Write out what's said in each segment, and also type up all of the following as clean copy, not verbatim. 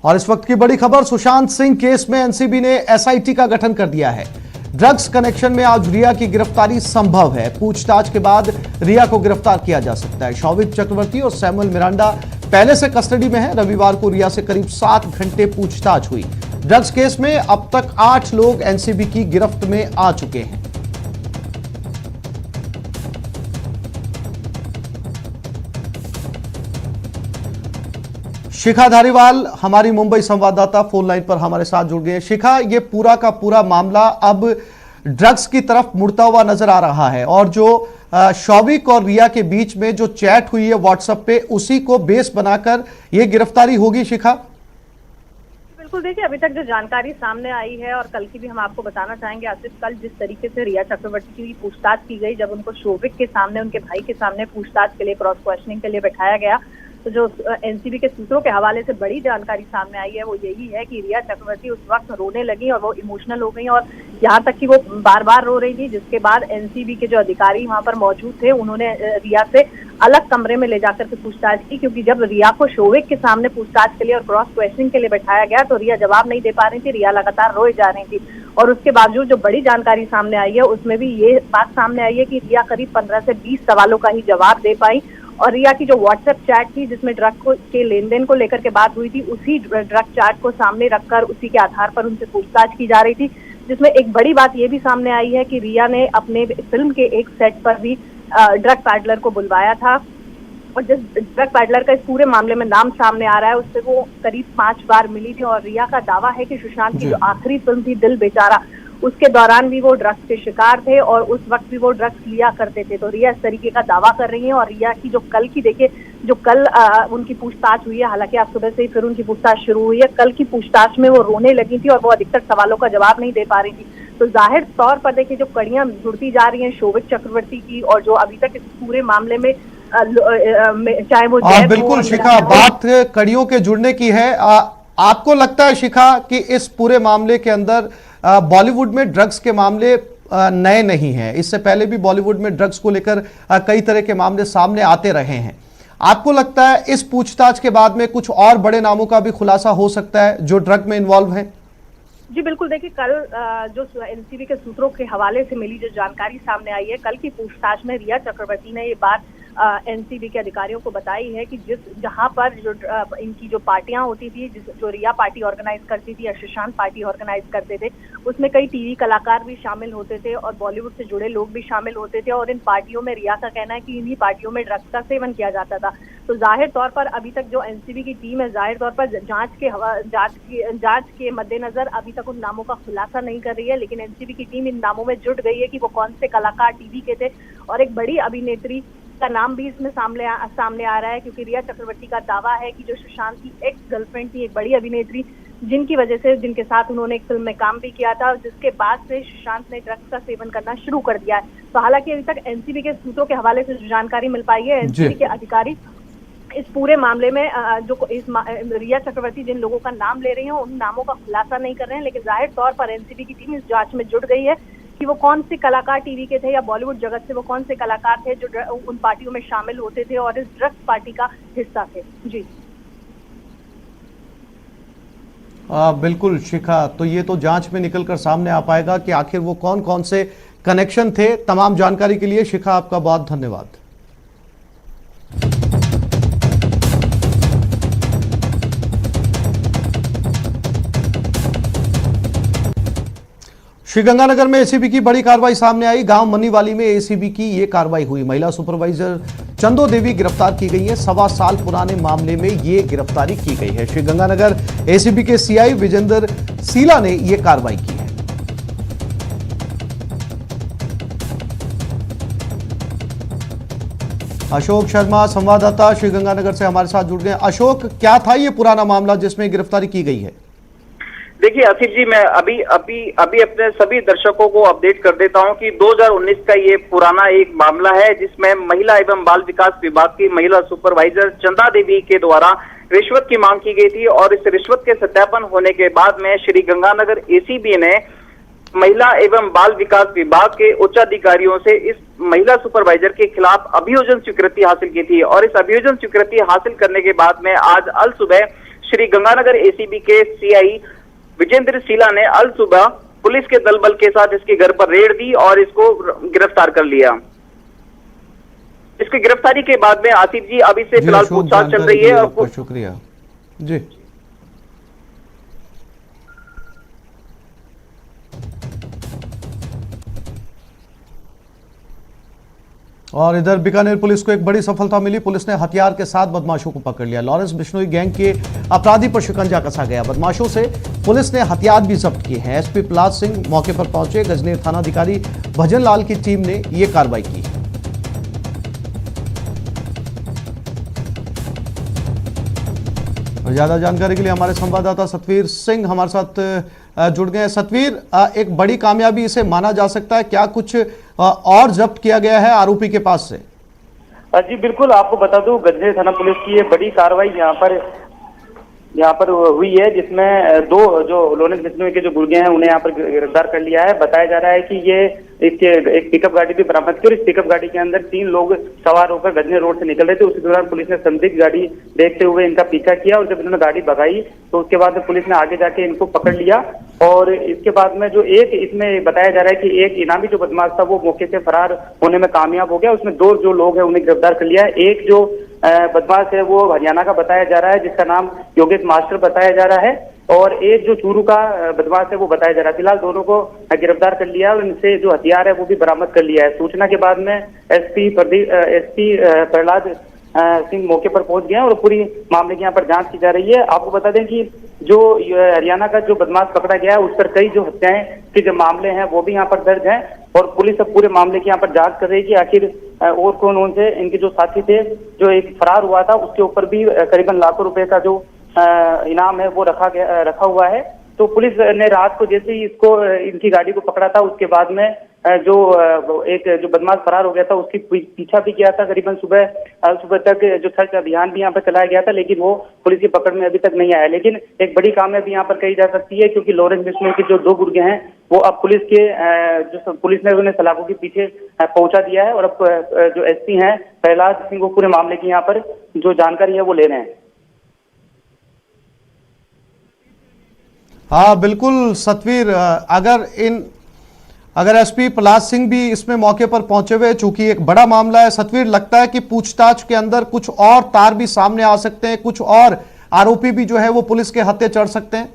और इस वक्त की बड़ी खबर, सुशांत सिंह केस में एनसीबी ने एसआईटी का गठन कर दिया है। ड्रग्स कनेक्शन में आज रिया की गिरफ्तारी संभव है। पूछताछ के बाद रिया को गिरफ्तार किया जा सकता है। शौविक चक्रवर्ती और सैमुअल मिरांडा पहले से कस्टडी में है। रविवार को रिया से करीब 7 घंटे पूछताछ हुई। ड्रग्स केस में अब तक 8 लोग एनसीबी की गिरफ्त में आ चुके हैं। शिखा धारीवाल हमारी मुंबई संवाददाता फोन लाइन पर हमारे साथ जुड़ गए। शिखा, ये पूरा का पूरा मामला अब ड्रग्स की तरफ मुड़ता हुआ नजर आ रहा है और जो शौविक और रिया के बीच में जो चैट हुई है व्हाट्सएप पे, उसी को बेस बनाकर ये गिरफ्तारी होगी। शिखा, बिल्कुल, देखिए अभी तक जो जानकारी सामने आई है और कल की भी हम आपको बताना चाहेंगे आसिफ, कल जिस तरीके से रिया चक्रवर्ती की पूछताछ की गई, जब उनको शौविक के सामने, उनके भाई के सामने पूछताछ के लिए, क्रॉस क्वेश्चनिंग के लिए बैठाया गया, तो जो एनसीबी के सूत्रों के हवाले से बड़ी जानकारी सामने आई है वो यही है कि रिया चक्रवर्ती उस वक्त रोने लगी और वो इमोशनल हो गई और यहाँ तक कि वो बार बार रो रही थी, जिसके बाद एनसीबी के जो अधिकारी वहाँ पर मौजूद थे उन्होंने रिया से अलग कमरे में ले जाकर के पूछताछ की, क्योंकि जब रिया को शौविक के सामने पूछताछ के लिए और क्रॉस क्वेश्चनिंग के लिए बैठाया गया तो रिया जवाब नहीं दे पा रही थी। रिया लगातार रोए जा रही थी और उसके बावजूद जो बड़ी जानकारी सामने आई है उसमें भी ये बात सामने आई है कि रिया करीब 15 से 20 सवालों का ही जवाब दे पाई और रिया की जो व्हाट्सएप चैट थी जिसमें ड्रग के लेन देन को लेकर के बात हुई थी, उसी ड्रग चैट को सामने रखकर उसी के आधार पर उनसे पूछताछ की जा रही थी, जिसमें एक बड़ी बात ये भी सामने आई है कि रिया ने अपने फिल्म के एक सेट पर भी ड्रग पैडलर को बुलवाया था और जिस ड्रग पैडलर का इस पूरे मामले में नाम सामने आ रहा है उससे वो करीब 5 बार मिली थी और रिया का दावा है कि सुशांत की जो आखिरी फिल्म थी दिल बेचारा, उसके दौरान भी वो ड्रग्स के शिकार थे और उस वक्त भी वो ड्रग्स लिया करते थे। तो रिया इस तरीके का दावा कर रही है और रिया की जो कल की, देखिए जो कल उनकी पूछताछ हुई है, हालांकि आज सुबह से ही फिर उनकी पूछताछ शुरू हुई है, कल की पूछताछ में वो रोने लगी थी और वो अधिकतर सवालों का जवाब नहीं दे पा रही थी। तो जाहिर तौर पर देखिए जो कड़ियां जुड़ती जा रही हैं शौविक चक्रवर्ती की और जो अभी तक इस पूरे मामले में चाहे वो बिल्कुल शिखा, बात कड़ियों के जुड़ने की है। आपको लगता है शिखा कि इस पूरे मामले के अंदर बॉलीवुड में ड्रग्स के मामले नए नहीं हैं, इससे पहले भी बॉलीवुड में ड्रग्स को लेकर कई तरह के मामले सामने आते रहे हैं। आपको लगता है इस पूछताछ के बाद में कुछ और बड़े नामों का भी खुलासा हो सकता है जो ड्रग में इन्वॉल्व हैं? जी बिल्कुल, देखिए कल जो एनसीबी के सूत्रों के हवाले से मिली जो जानकारी सामने आई है, कल की पूछताछ में रिया चक्रवर्ती ने ये बात एनसीबी के अधिकारियों को बताई है कि जहां पर जो इनकी जो पार्टियां होती थी, जो रिया पार्टी ऑर्गेनाइज करती थी या सुशांत पार्टी ऑर्गेनाइज करते थे, उसमें कई टीवी कलाकार भी शामिल होते थे और बॉलीवुड से जुड़े लोग भी शामिल होते थे और इन पार्टियों में रिया का कहना है कि इन्हीं पार्टियों में ड्रग्स का सेवन किया जाता था। तो जाहिर तौर पर अभी तक जो एनसीबी की टीम है, जाहिर तौर पर जांच के मद्देनजर अभी तक उन नामों का खुलासा नहीं कर रही है, लेकिन एनसीबी की टीम इन नामों में जुट गई है कि वो कौन से कलाकार टीवी के थे और एक बड़ी अभिनेत्री का नाम भी इसमें सामने आ रहा है, क्योंकि रिया चक्रवर्ती का दावा है कि जो सुशांत की एक्स गर्लफ्रेंड थी, एक बड़ी अभिनेत्री जिनके साथ उन्होंने एक फिल्म में काम भी किया था, जिसके बाद से सुशांत ने ड्रग्स का सेवन करना शुरू कर दिया है। तो हालांकि अभी तक एनसीबी के सूत्रों के हवाले से जो जानकारी मिल पाई है, एनसीबी के अधिकारी इस पूरे मामले में रिया चक्रवर्ती जिन लोगों का नाम ले रही हैं उन नामों का खुलासा नहीं कर रहे हैं, लेकिन जाहिर तौर पर एनसीबी की टीम इस जांच में जुट गई है कि वो कौन से कलाकार टीवी के थे या बॉलीवुड जगत से वो कौन से कलाकार थे जो उन पार्टियों में शामिल होते थे और इस ड्रग्स पार्टी का हिस्सा थे। जी बिल्कुल शिखा, तो ये तो जांच में निकलकर सामने आ पाएगा कि आखिर वो कौन कौन से कनेक्शन थे। तमाम जानकारी के लिए शिखा आपका बहुत धन्यवाद। श्रीगंगानगर में एसीबी की बड़ी कार्रवाई सामने आई। गांव मनीवाली में एसीबी की ये कार्रवाई हुई। महिला सुपरवाइजर चंदो देवी गिरफ्तार की गई है। 1.25 साल पुराने मामले में ये गिरफ्तारी की गई है। श्रीगंगानगर एसीबी के सीआई विजेंद्र सीला ने ये कार्रवाई की है। अशोक शर्मा संवाददाता श्रीगंगानगर से हमारे साथ जुड़ गए। अशोक, क्या था ये पुराना मामला जिसमें गिरफ्तारी की गई है? देखिए आसिफ जी, मैं अभी अपने सभी दर्शकों को अपडेट कर देता हूं कि 2019 का ये पुराना एक मामला है जिसमें महिला एवं बाल विकास विभाग की महिला सुपरवाइजर चंदा देवी के द्वारा रिश्वत की मांग की गई थी और इस रिश्वत के सत्यापन होने के बाद में श्रीगंगानगर एसीबी ने महिला एवं बाल विकास विभाग के उच्च अधिकारियों से इस महिला सुपरवाइजर के खिलाफ अभियोजन स्वीकृति हासिल की थी और इस अभियोजन स्वीकृति हासिल करने के बाद में आज अल सुबह श्री गंगानगर एसीबी के सीआई विजेंद्र शीला ने अल सुबह पुलिस के दल बल के साथ इसके घर पर रेड दी और इसको गिरफ्तार कर लिया। इसकी गिरफ्तारी के बाद में आसिफ जी अभी से फिलहाल पूछताछ चल रही है। और शुक्रिया जी। और इधर बीकानेर पुलिस को एक बड़ी सफलता मिली। पुलिस ने हथियार के साथ बदमाशों को पकड़ लिया। लॉरेंस बिश्नोई गैंग के अपराधी पर शिकंजा कसा गया। बदमाशों से पुलिस ने हथियार भी जब्त किए हैं। एसपी प्रहलाद सिंह मौके पर पहुंचे। गजनेर थानाधिकारी भजन लाल की टीम ने यह कार्रवाई की। और ज्यादा जानकारी के लिए हमारे संवाददाता सतवीर सिंह हमारे साथ जुड़ गए हैं। सतवीर, एक बड़ी कामयाबी इसे माना जा सकता है, क्या कुछ और जब्त किया गया है आरोपी के पास से? जी बिल्कुल, आपको बता दूं गजनेर थाना पुलिस की ये बड़ी कार्रवाई यहाँ पर हुई है, जिसमें दो जो लॉरेंस बिश्नोई के जो गुर्गे हैं उन्हें यहाँ पर गिरफ्तार कर लिया है। बताया जा रहा है कि ये इसके एक पिकअप गाड़ी भी बरामद की और इस पिकअप गाड़ी के अंदर 3 लोग सवार होकर गजनेर रोड से निकल रहे थे। उसी दौरान पुलिस ने संदिग्ध गाड़ी देखते हुए इनका पीछा किया और जब इन्होंने गाड़ी भगाई तो उसके बाद पुलिस ने आगे जाके इनको पकड़ लिया। और इसके बाद में जो एक इसमें बताया जा रहा है कि एक इनामी जो बदमाश था वो मौके से फरार होने में कामयाब हो गया। उसमें 2 जो लोग हैं उन्हें गिरफ्तार कर लिया है। एक जो बदमाश है वो हरियाणा का बताया जा रहा है, जिसका नाम योगेश मास्टर बताया जा रहा है, और एक जो चूरू का बदमाश है वो बताया जा रहा है। फिलहाल दोनों को गिरफ्तार कर लिया और इनसे जो हथियार है वो भी बरामद कर लिया है। सूचना के बाद में एसपी प्रहलाद सिंह मौके पर पहुंच गए हैं और पूरी मामले की यहाँ पर जांच की जा रही है। आपको बता दें कि जो हरियाणा का जो बदमाश पकड़ा गया है उस पर कई जो हत्याएं के जो मामले हैं वो भी यहाँ पर दर्ज हैं और पुलिस अब पूरे मामले की यहाँ पर जांच कर रही है कि आखिर और कौन से इनके जो साथी थे। जो एक फरार हुआ था उसके ऊपर भी करीबन लाखों रुपए का जो इनाम है वो रखा हुआ है। तो पुलिस ने रात को जैसे ही इसको इनकी गाड़ी को पकड़ा था उसके बाद में जो बदमाश फरार हो गया था उसकी पीछा भी किया था। करीबन सुबह तक जो सर्च अभियान भी यहाँ पर चलाया गया था, लेकिन वो पुलिस की पकड़ में अभी तक नहीं आया। लेकिन एक बड़ी कामयाबी यहाँ पर कही जा सकती है क्योंकि लॉरेंस बिश्नोई के जो 2 गुर्गे हैं वो अब पुलिस ने उन्हें सलाखों के पीछे पहुंचा दिया है और अब जो एसपी हैं प्रहलाद सिंह वो पूरे मामले की यहाँ पर जो जानकारी है वो ले रहे हैं। हाँ बिल्कुल सतवीर, अगर एसपी प्रहलाद सिंह भी इसमें मौके पर पहुंचे हुए, चूंकि एक बड़ा मामला है सतवीर, लगता है कि पूछताछ के अंदर कुछ और तार भी सामने आ सकते हैं, कुछ और आरोपी भी जो है वो पुलिस के हत्थे चढ़ सकते हैं।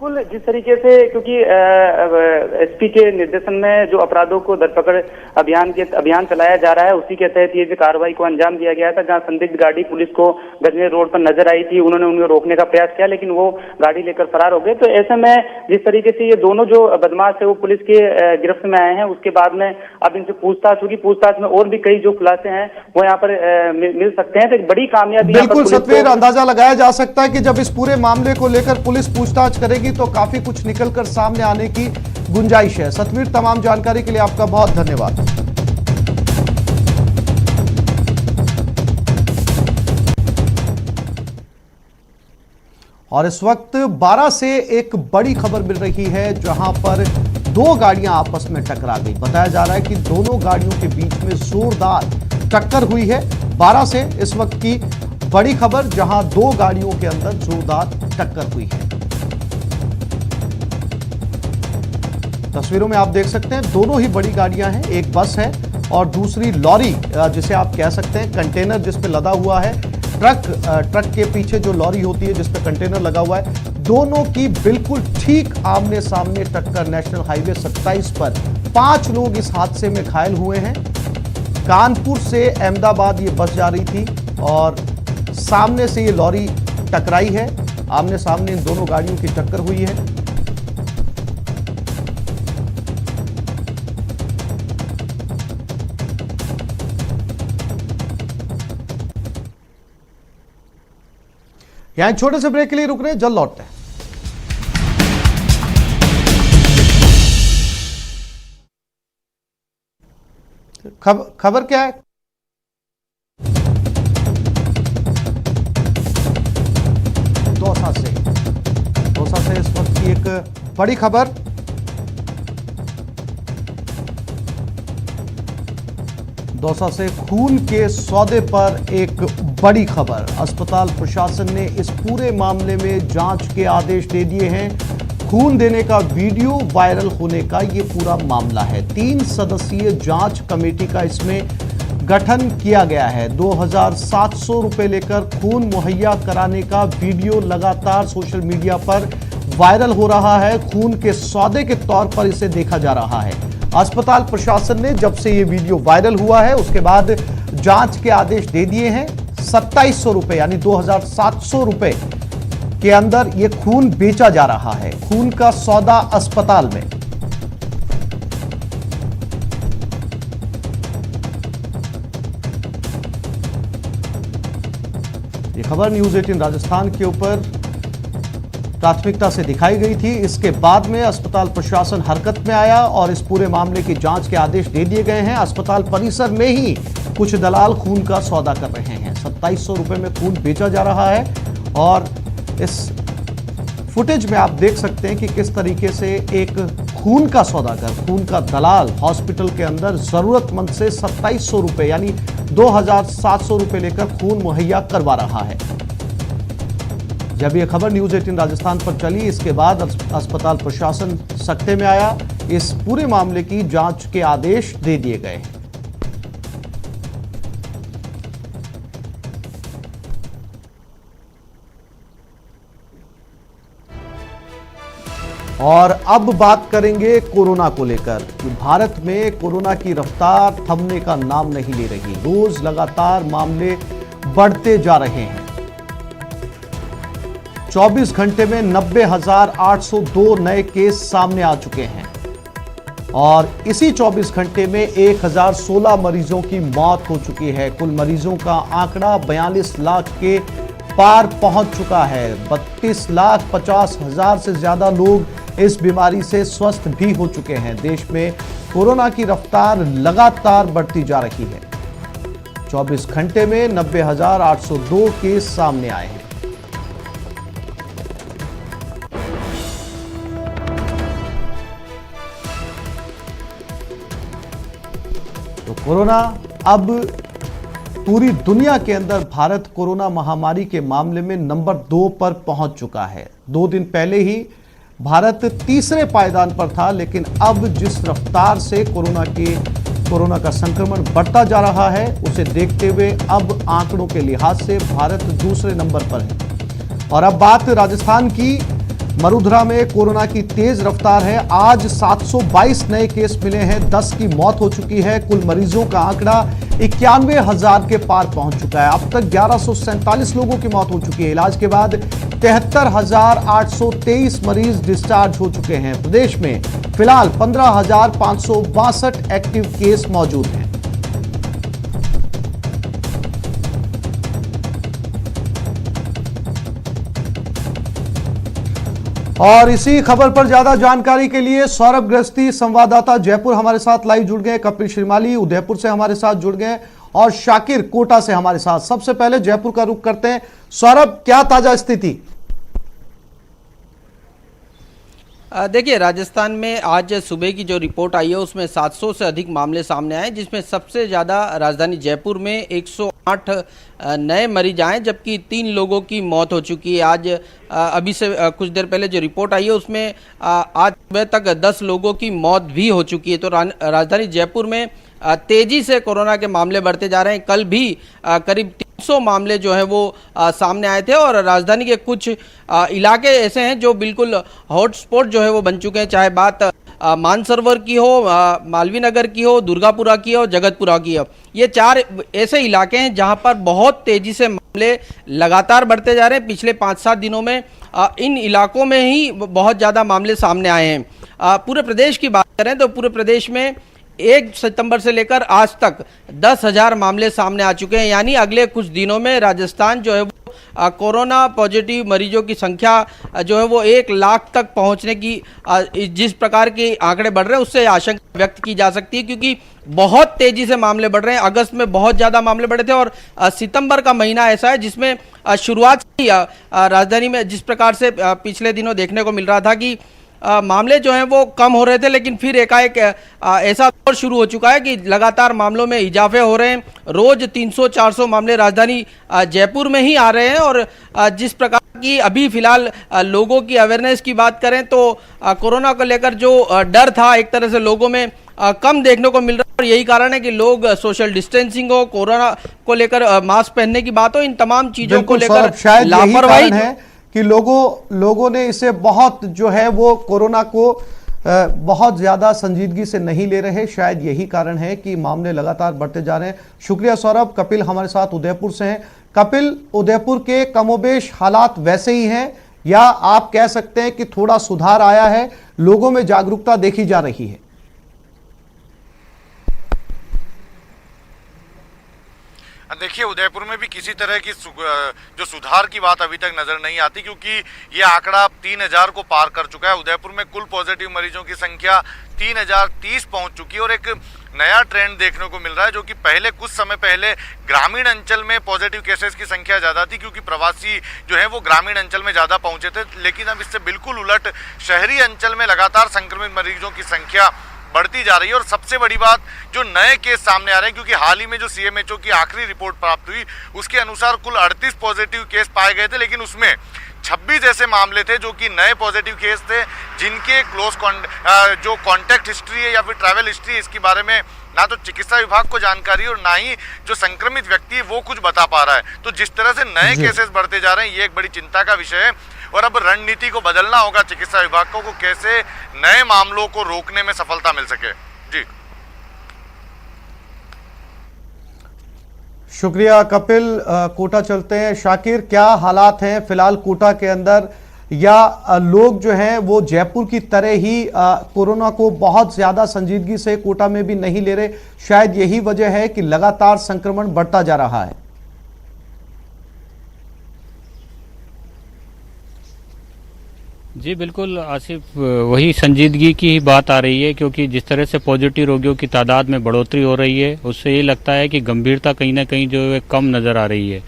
बिल्कुल, जिस तरीके से क्योंकि एसपी के निर्देशन में जो अपराधों को धरपकड़ अभियान चलाया जा रहा है उसी के तहत ये कार्रवाई को अंजाम दिया गया था। जहां संदिग्ध गाड़ी पुलिस को गजनेर रोड पर नजर आई थी, उन्होंने उन्हें रोकने का प्रयास किया लेकिन वो गाड़ी लेकर फरार हो गए। तो ऐसे में जिस तरीके से ये दोनों जो बदमाश है वो पुलिस के गिरफ्त में आए हैं, उसके बाद में अब इनसे पूछताछ होगी। पूछताछ में और भी कई जो खुलासे हैं वो यहाँ पर मिल सकते हैं। तो एक बड़ी कामयाबी बिल्कुल सतवीर, अंदाजा लगाया जा सकता है कि जब इस पूरे मामले को लेकर पुलिस पूछताछ करेगी तो काफी कुछ निकलकर सामने आने की गुंजाइश है। सतवीर, तमाम जानकारी के लिए आपका बहुत धन्यवाद। और इस वक्त 12 से एक बड़ी खबर मिल रही है जहां पर 2 गाड़ियां आपस में टकरा गई। बताया जा रहा है कि दोनों गाड़ियों के बीच में जोरदार टक्कर हुई है। 12 से इस वक्त की बड़ी खबर जहां 2 गाड़ियों के अंदर जोरदार टक्कर हुई है। तस्वीरों में आप देख सकते हैं दोनों ही बड़ी गाड़ियां हैं, एक बस है और दूसरी लॉरी जिसे आप कह सकते हैं कंटेनर जिस पे लदा हुआ है, ट्रक के पीछे जो लॉरी होती है जिस पे कंटेनर लगा हुआ है, दोनों की बिल्कुल ठीक आमने सामने टक्कर नेशनल हाईवे 27 पर। 5 लोग इस हादसे में घायल हुए हैं। कानपुर से अहमदाबाद ये बस जा रही थी और सामने से ये लॉरी टकराई है। आमने सामने इन दोनों गाड़ियों की टक्कर हुई है। यहां छोटे से ब्रेक के लिए रुक रहे हैं, जल्द लौटते हैं। खबर क्या है? दौसा से इस वक्त की एक बड़ी खबर। दौसा से खून के सौदे पर एक बड़ी खबर। अस्पताल प्रशासन ने इस पूरे मामले में जांच के आदेश दे दिए हैं। खून देने का वीडियो वायरल होने का ये पूरा मामला है। 3 सदस्यीय जांच कमेटी का इसमें गठन किया गया है। 2700 रुपए लेकर खून मुहैया कराने का वीडियो लगातार सोशल मीडिया पर वायरल हो रहा है। खून के सौदे के तौर पर इसे देखा जा रहा है। अस्पताल प्रशासन ने जब से ये वीडियो वायरल हुआ है उसके बाद जांच के आदेश दे दिए हैं। 2700 रुपए यानी 2700 रुपए के अंदर ये खून बेचा जा रहा है। खून का सौदा अस्पताल में। ये खबर न्यूज 18 राजस्थान के ऊपर प्राथमिकता से दिखाई गई थी। इसके बाद में अस्पताल प्रशासन हरकत में आया और इस पूरे मामले की जांच के आदेश दे दिए गए हैं। अस्पताल परिसर में ही कुछ दलाल खून का सौदा कर रहे हैं। 2700 रुपए में खून बेचा जा रहा है और इस फुटेज में आप देख सकते हैं कि किस तरीके से एक खून का सौदागर, खून का दलाल हॉस्पिटल के अंदर जरूरतमंद से 2700 रुपए यानी 2700 रुपए लेकर खून मुहैया करवा रहा है। जब यह खबर न्यूज 18 राजस्थान पर चली, इसके बाद अस्पताल प्रशासन सख्ते में आया। इस पूरे मामले की जांच के आदेश दे दिए गए हैं। और अब बात करेंगे कोरोना को लेकर कि भारत में कोरोना की रफ्तार थमने का नाम नहीं ले रही। रोज लगातार मामले बढ़ते जा रहे हैं। 24 घंटे में 90,802 नए केस सामने आ चुके हैं और इसी 24 घंटे में 1016 मरीजों की मौत हो चुकी है। कुल मरीजों का आंकड़ा 42 लाख के पार पहुंच चुका है। 32,50,000 से ज्यादा लोग इस बीमारी से स्वस्थ भी हो चुके हैं। देश में कोरोना की रफ्तार लगातार बढ़ती जा रही है। 24 घंटे में 90,802 केस सामने आए हैं। तो कोरोना अब पूरी दुनिया के अंदर भारत कोरोना महामारी के मामले में नंबर 2 पर पहुंच चुका है। 2 दिन पहले ही भारत तीसरे पायदान पर था, लेकिन अब जिस रफ्तार से कोरोना का संक्रमण बढ़ता जा रहा है उसे देखते हुए अब आंकड़ों के लिहाज से भारत दूसरे नंबर पर है। और अब बात राजस्थान की। मरुधरा में कोरोना की तेज रफ्तार है। आज 722 नए केस मिले हैं, 10 की मौत हो चुकी है। कुल मरीजों का आंकड़ा 91,000 के पार पहुंच चुका है। अब तक 1147 लोगों की मौत हो चुकी है। इलाज के बाद 73,823 मरीज डिस्चार्ज हो चुके हैं। प्रदेश में फिलहाल 15,562 एक्टिव केस मौजूद हैं। और इसी खबर पर ज्यादा जानकारी के लिए सौरभ गृहस्थी संवाददाता जयपुर हमारे साथ लाइव जुड़ गए, कपिल श्रीमाली उदयपुर से हमारे साथ जुड़ गए और शाकिर कोटा से हमारे साथ। सबसे पहले जयपुर का रुख करते हैं। सौरभ, क्या ताजा स्थिति? देखिए, राजस्थान में आज सुबह की जो रिपोर्ट आई है उसमें 700 से अधिक मामले सामने आए, जिसमें सबसे ज़्यादा राजधानी जयपुर में 108 नए मरीज आए, जबकि 3 लोगों की मौत हो चुकी है। आज अभी से कुछ देर पहले जो रिपोर्ट आई है उसमें आज सुबह तक 10 लोगों की मौत भी हो चुकी है। तो राजधानी जयपुर में तेजी से कोरोना के मामले बढ़ते जा रहे हैं। कल भी करीब 300 मामले जो है वो सामने आए थे और राजधानी के कुछ इलाके ऐसे हैं जो बिल्कुल हॉटस्पॉट जो है वो बन चुके हैं, चाहे बात मानसरोवर की हो, मालवीय नगर की हो, दुर्गापुरा की हो, जगतपुरा की हो। ये 4 ऐसे इलाके हैं जहां पर बहुत तेजी से मामले लगातार बढ़ते जा रहे हैं। पिछले 5-7 दिनों में इन इलाकों में ही बहुत ज़्यादा मामले सामने आए हैं। पूरे प्रदेश की बात करें तो पूरे प्रदेश में 1 सितंबर से लेकर आज तक 10,000 मामले सामने आ चुके हैं। यानी अगले कुछ दिनों में राजस्थान जो है वो कोरोना पॉजिटिव मरीजों की संख्या जो है वो 1 लाख तक पहुंचने की जिस प्रकार के आंकड़े बढ़ रहे हैं उससे आशंका व्यक्त की जा सकती है, क्योंकि बहुत तेजी से मामले बढ़ रहे हैं। अगस्त में बहुत ज़्यादा मामले बढ़े थे और सितंबर का महीना ऐसा है जिसमें शुरुआत से ही राजधानी में जिस प्रकार से पिछले दिनों देखने को मिल रहा था कि मामले जो हैं वो कम हो रहे थे, लेकिन फिर एकाएक ऐसा दौर शुरू हो चुका है कि लगातार मामलों में इजाफे हो रहे हैं। रोज 300-400 मामले राजधानी जयपुर में ही आ रहे हैं। और जिस प्रकार की अभी फिलहाल लोगों की अवेयरनेस की बात करें तो कोरोना को लेकर जो डर था एक तरह से लोगों में कम देखने को मिल रहा है। और यही कारण है कि लोग सोशल डिस्टेंसिंग हो, कोरोना को लेकर मास्क पहनने की बात हो, इन तमाम चीजों को लेकर शायद यही लापरवाही कारण है कि लोगों ने इसे बहुत जो है वो कोरोना को बहुत ज्यादा संजीदगी से नहीं ले रहे। शायद यही कारण है कि मामले लगातार बढ़ते जा रहे हैं। शुक्रिया सौरभ। कपिल हमारे साथ उदयपुर से हैं। कपिल, उदयपुर के कमोबेश हालात वैसे ही हैं या आप कह सकते हैं कि थोड़ा सुधार आया है, लोगों में जागरूकता देखी जा रही है? देखिए, उदयपुर में भी किसी तरह की जो सुधार की बात अभी तक नजर नहीं आती, क्योंकि ये आंकड़ा 3000 को पार कर चुका है। उदयपुर में कुल पॉजिटिव मरीजों की संख्या 3030 पहुंच चुकी है। और एक नया ट्रेंड देखने को मिल रहा है, जो कि पहले कुछ समय पहले ग्रामीण अंचल में पॉजिटिव केसेस की संख्या ज्यादा थी, क्योंकि प्रवासी जो है वो ग्रामीण अंचल में ज्यादा पहुंचे थे। लेकिन अब इससे बिल्कुल उलट शहरी अंचल में लगातार संक्रमित मरीजों की संख्या बढ़ती जा रही है। और सबसे बड़ी बात, जो नए केस सामने आ रहे हैं, क्योंकि हाल ही में जो सीएमएचओ की आखिरी रिपोर्ट प्राप्त हुई उसके अनुसार कुल 38 पॉजिटिव केस पाए गए थे, लेकिन उसमें 26 ऐसे मामले थे जो कि नए पॉजिटिव केस थे, जिनके जो कॉन्टैक्ट हिस्ट्री है या फिर ट्रैवल हिस्ट्री, इसके बारे में ना तो चिकित्सा विभाग को जानकारी और ना ही जो संक्रमित व्यक्ति है वो कुछ बता पा रहा है। तो जिस तरह से नए केसेस बढ़ते जा रहे हैं, ये एक बड़ी चिंता का विषय है। और अब रणनीति को बदलना होगा चिकित्सा विभाग को कैसे नए मामलों को रोकने में सफलता मिल सके। जी शुक्रिया कपिल। कोटा चलते हैं। शाकिर, क्या हालात हैं फिलहाल कोटा के अंदर, या लोग जो हैं वो जयपुर की तरह ही कोरोना को बहुत ज्यादा संजीदगी से कोटा में भी नहीं ले रहे? शायद यही वजह है कि लगातार संक्रमण बढ़ता जा रहा है। जी बिल्कुल आसिफ, वही संजीदगी की ही बात आ रही है, क्योंकि जिस तरह से पॉजिटिव रोगियों की तादाद में बढ़ोतरी हो रही है उससे ये लगता है कि गंभीरता कहीं ना कहीं जो है कम नज़र आ रही है।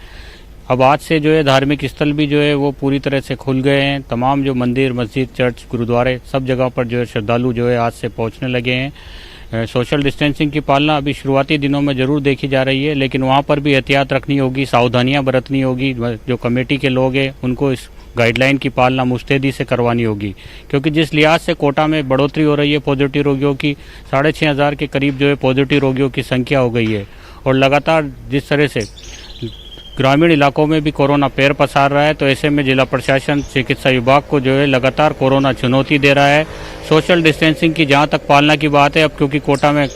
अब आज से जो है धार्मिक स्थल भी जो है वो पूरी तरह से खुल गए हैं। तमाम जो मंदिर, मस्जिद, चर्च, गुरुद्वारे, सब जगह पर जो है श्रद्धालु जो है आज से पहुंचने लगे हैं। सोशल डिस्टेंसिंग की पालना अभी शुरुआती दिनों में ज़रूर देखी जा रही है, लेकिन वहाँ पर भी एहतियात रखनी होगी, सावधानियाँ बरतनी होगी। जो कमेटी के लोग हैं उनको इस गाइडलाइन की पालना मुस्तैदी से करवानी होगी, क्योंकि जिस लिहाज से कोटा में बढ़ोतरी हो रही है पॉजिटिव रोगियों की, 6500 के करीब जो है पॉजिटिव रोगियों की संख्या हो गई है। और लगातार जिस तरह से ग्रामीण इलाकों में भी कोरोना पैर पसार रहा है, तो ऐसे में जिला प्रशासन, चिकित्सा विभाग को जो है लगातार कोरोना चुनौती दे रहा है। सोशल डिस्टेंसिंग की जहाँ तक पालना की बात है, अब क्योंकि कोटा में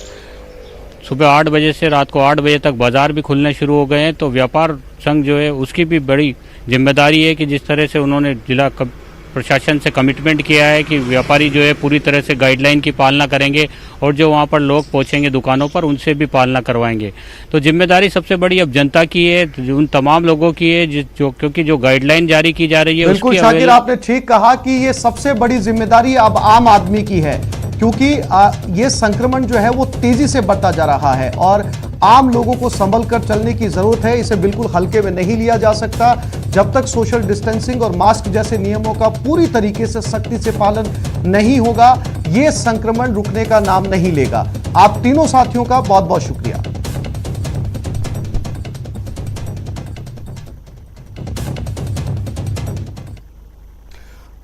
सुबह 8 बजे से रात को 8 बजे तक बाजार भी खुलने शुरू हो गए हैं, तो व्यापार संघ जो है उसकी भी बड़ी जिम्मेदारी है कि जिस तरह से उन्होंने जिला प्रशासन से कमिटमेंट किया है कि व्यापारी जो है पूरी तरह से गाइडलाइन की पालना करेंगे और जो वहाँ पर लोग पहुँचेंगे दुकानों पर उनसे भी पालना करवाएंगे। तो जिम्मेदारी सबसे बड़ी अब जनता की है, उन तमाम लोगों की है जो क्योंकि जो गाइडलाइन जारी की जा रही है। बिल्कुल शाकिर, आपने ठीक कहा कि ये सबसे बड़ी जिम्मेदारी अब आम आदमी की है, क्योंकि ये संक्रमण जो है वो तेजी से बढ़ता जा रहा है और आम लोगों को संभल कर चलने की जरूरत है। इसे बिल्कुल हल्के में नहीं लिया जा सकता। जब तक सोशल डिस्टेंसिंग और मास्क जैसे नियमों का पूरी तरीके से सख्ती से पालन नहीं होगा, ये संक्रमण रुकने का नाम नहीं लेगा। आप तीनों साथियों का बहुत बहुत शुक्रिया।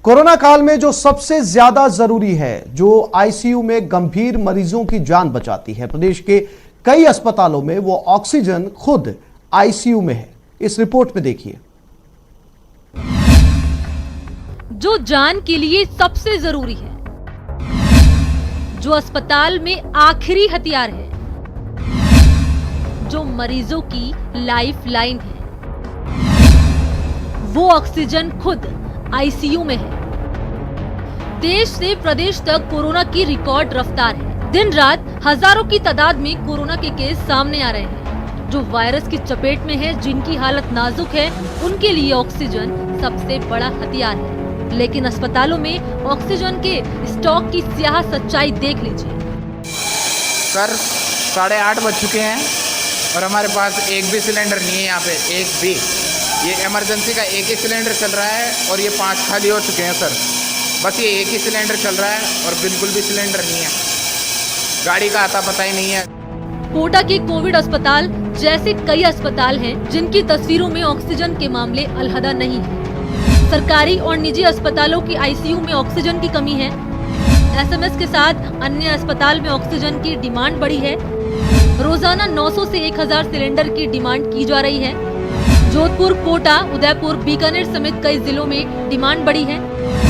कोरोना काल में जो सबसे ज्यादा जरूरी है, जो आईसीयू में गंभीर मरीजों की जान बचाती है, प्रदेश के कई अस्पतालों में वो ऑक्सीजन खुद आईसीयू में है। इस रिपोर्ट में देखिए। जो जान के लिए सबसे जरूरी है, जो अस्पताल में आखिरी हथियार है, जो मरीजों की लाइफ लाइन है, वो ऑक्सीजन खुद आईसीयू में है। देश से प्रदेश तक कोरोना की रिकॉर्ड रफ्तार है। दिन रात हजारों की तादाद में कोरोना के केस सामने आ रहे हैं। जो वायरस की चपेट में है, जिनकी हालत नाजुक है, उनके लिए ऑक्सीजन सबसे बड़ा हथियार है। लेकिन अस्पतालों में ऑक्सीजन के स्टॉक की स्याह सच्चाई देख लीजिए। सर 8:30 बज चुके हैं और हमारे पास एक भी सिलेंडर नहीं है। यहाँ पे एक भी, ये इमरजेंसी का एक ही सिलेंडर चल रहा है और ये 5 खाली हो चुके हैं सर। बस ये एक ही सिलेंडर चल रहा है और बिल्कुल भी सिलेंडर नहीं है, गाड़ी का आता पता ही नहीं है। कोटा के कोविड अस्पताल जैसे कई अस्पताल हैं जिनकी तस्वीरों में ऑक्सीजन के मामले अलहदा नहीं है। सरकारी और निजी अस्पतालों की आईसीयू में ऑक्सीजन की कमी है। एसएमएस के साथ अन्य अस्पताल में ऑक्सीजन की डिमांड बढ़ी है। रोजाना 900 से 1000 सिलेंडर की डिमांड की जा रही है। जोधपुर, कोटा, उदयपुर, बीकानेर समेत कई जिलों में डिमांड बढ़ी है।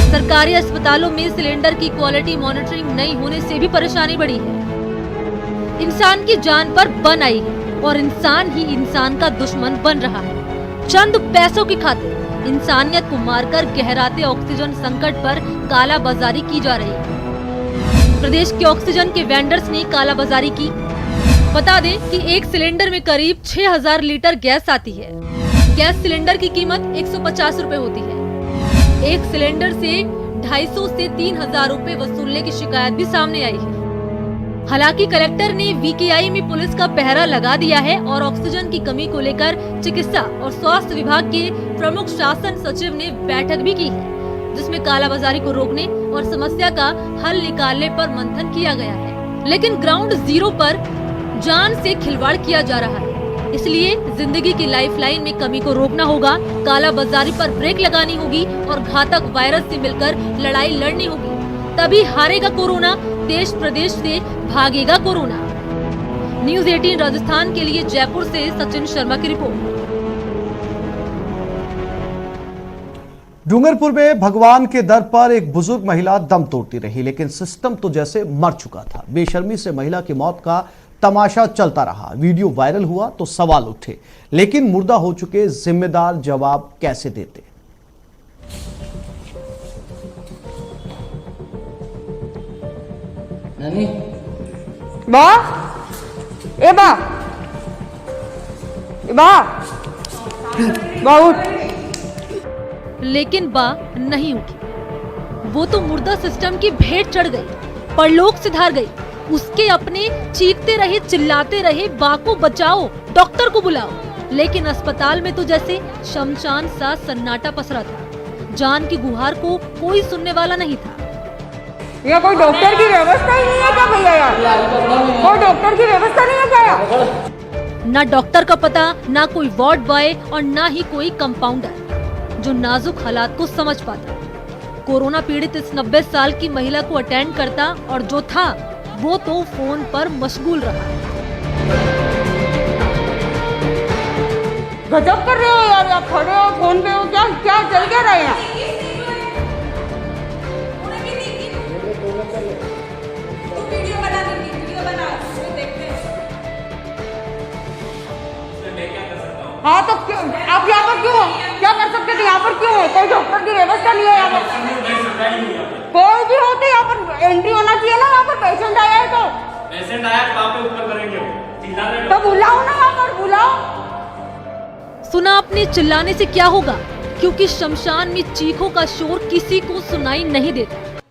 सरकारी अस्पतालों में सिलेंडर की क्वालिटी मॉनिटरिंग नहीं होने से भी परेशानी बढ़ी है। इंसान की जान पर बन आई है और इंसान ही इंसान का दुश्मन बन रहा है। चंद पैसों की खातिर इंसानियत को मारकर गहराते ऑक्सीजन संकट पर कालाबाजारी की जा रही है। प्रदेश के ऑक्सीजन के वेंडर्स ने कालाबाजारी की। बता दें कि एक सिलेंडर में करीब 6000 लीटर गैस आती है। गैस सिलेंडर की कीमत 150 रुपए होती है। एक सिलेंडर से 250 से 3000 रुपए वसूलने की शिकायत भी सामने आई है। हालांकि कलेक्टर ने वीकेआई में पुलिस का पहरा लगा दिया है और ऑक्सीजन की कमी को लेकर चिकित्सा और स्वास्थ्य विभाग के प्रमुख शासन सचिव ने बैठक भी की है, जिसमें कालाबाजारी को रोकने और समस्या का हल निकालने पर मंथन किया गया है। लेकिन ग्राउंड जीरो पर जान से खिलवाड़ किया जा रहा है, इसलिए जिंदगी की लाइफलाइन में कमी को रोकना होगा, कालाबाजारी पर ब्रेक लगानी होगी और घातक वायरस से मिलकर लड़ाई लड़नी होगी। तभी हारेगा कोरोना, देश प्रदेश से भागेगा कोरोना। न्यूज़ 18 राजस्थान के लिए जयपुर से सचिन शर्मा की रिपोर्ट। डूंगरपुर में भगवान के दर पर एक बुजुर्ग महिला दम तोड़ती रही, लेकिन सिस्टम तो जैसे मर चुका था। बेशर्मी से महिला की मौत का तमाशा चलता रहा। वीडियो वायरल हुआ तो सवाल उठे, लेकिन मुर्दा हो चुके जिम्मेदार जवाब कैसे देते। बा ए बा बा बहुत, लेकिन बा नहीं उठी। वो तो मुर्दा सिस्टम की भेंट चढ़ गई, परलोक सिधार गई। उसके अपने चीखते रहे, चिल्लाते रहे, बा को बचाओ, डॉक्टर को बुलाओ। लेकिन अस्पताल में तो जैसे शमशान सा सन्नाटा पसरा था। जान की गुहार को कोई सुनने वाला नहीं था। यहाँ कोई डॉक्टर की व्यवस्था ही नहीं है क्या भैया? यार कोई डॉक्टर की व्यवस्था नहीं है क्या? ना डॉक्टर का पता, ना कोई वार्ड बॉय और ना ही कोई कंपाउंडर जो नाजुक हालात को समझ पाता। कोरोना पीड़ित इस 90 साल की महिला को अटेंड करता और जो था वो तो फोन पर मशगूल रहा। गजब कर रहे हो यार, आप खड़े हो फोन पे हो, क्या क्या चल क्या रहा है यहाँ? हाँ तो क्यों आप यहाँ पर क्यों हो? क्या कर सकते थे यहाँ पर क्यों हो? कोई डॉक्टर की व्यवस्था नहीं है यहाँ पर। कोई भी होते यहाँ पर एंट्री होना चाहिए ना। यहाँ पर पेशेंट आया है तो पेशेंट आया तो आप ऊपर करेंगे तो बुलाओ ना, यहाँ पर बुलाओ। सुना आपने, चिल्लाने से क्या होगा, क्योंकि शमशान में चीखों का शोर किसी को सुनाई नहीं देता।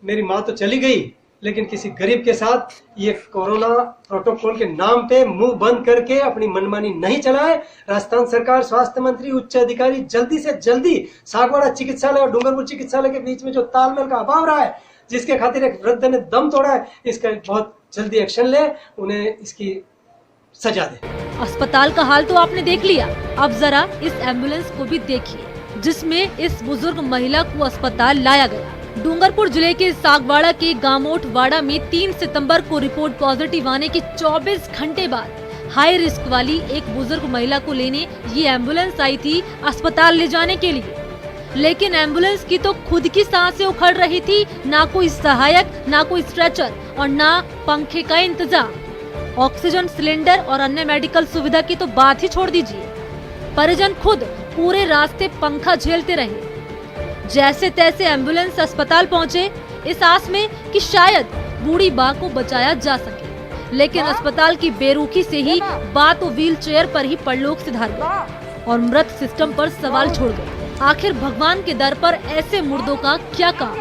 मेरी माँ तो चली गई, लेकिन किसी गरीब के साथ ये कोरोना प्रोटोकॉल के नाम पे मुंह बंद करके अपनी मनमानी नहीं चलाए। राजस्थान सरकार, स्वास्थ्य मंत्री, उच्च अधिकारी जल्दी से जल्दी सागवाड़ा चिकित्सालय और डूंगरपुर चिकित्सालय के बीच में जो तालमेल का अभाव रहा है, जिसके खातिर एक वृद्ध ने दम तोड़ा है, इसका बहुत जल्दी एक्शन ले, उन्हें इसकी सजा दे। अस्पताल का हाल तो आपने देख लिया, अब जरा इस एम्बुलेंस को भी देखिए जिसमें इस बुजुर्ग महिला को अस्पताल लाया गया। डूंगरपुर जिले के सागवाड़ा के गामोट वाड़ा में 3 सितंबर को रिपोर्ट पॉजिटिव आने के 24 घंटे बाद हाई रिस्क वाली एक बुजुर्ग महिला को लेने ये एम्बुलेंस आई थी अस्पताल ले जाने के लिए। लेकिन एम्बुलेंस की तो खुद की सांसें उखड़ रही थी, ना कोई सहायक, ना कोई स्ट्रेचर और ना पंखे का इंतजाम। ऑक्सीजन सिलेंडर और अन्य मेडिकल सुविधा की तो बात ही छोड़ दीजिए। परिजन खुद पूरे रास्ते पंखा झेलते रहे। जैसे तैसे एम्बुलेंस अस्पताल पहुंचे इस आस में कि शायद बूढ़ी बा को बचाया जा सके, लेकिन अस्पताल की बेरुखी से ही बा तो व्हील चेयर पर ही परलोक सिधार गई और मृत सिस्टम पर सवाल छोड़ गए। आखिर भगवान के दर पर ऐसे मुर्दों का क्या काम?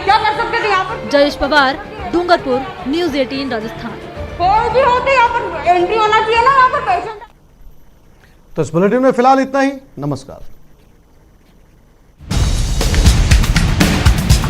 क्या कर सकते थे यहाँ पर? जयेश पवार, डूंगरपुर, न्यूज़ 18 राजस्थान। कोई भी होते यहाँ पर एंट्री होना चाहिए ना, यहाँ पर पेशेंट। तो इस बुलेटिन में फिलहाल इतना ही। नमस्कार।